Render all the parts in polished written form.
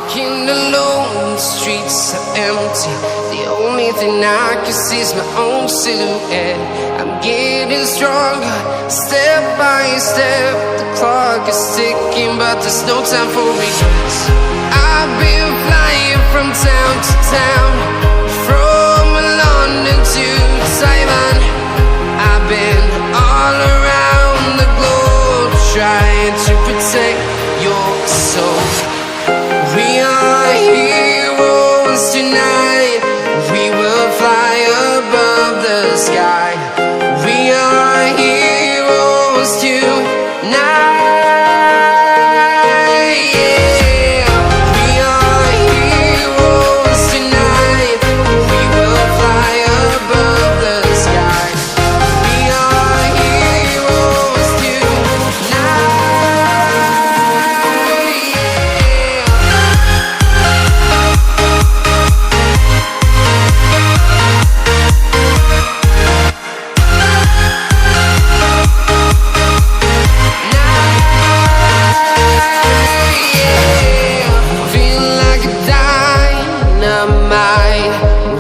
Walking alone, the streets are empty. The only thing I can see is my own silhouette. I'm getting stronger, step by step. The clock is ticking, but there's no time for regrets. I've been flying from town to town, from London to Taiwan. I've been all around the globe, trying to protect your soul. We are heroes tonight. We will fly above the sky. We are heroes tonight. Yeah. We are heroes tonight. We will fly above the sky. We are heroes tonight.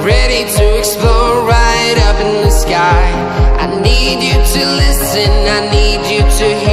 Ready to explore right up in the sky. I need you to listen, I need you to hear.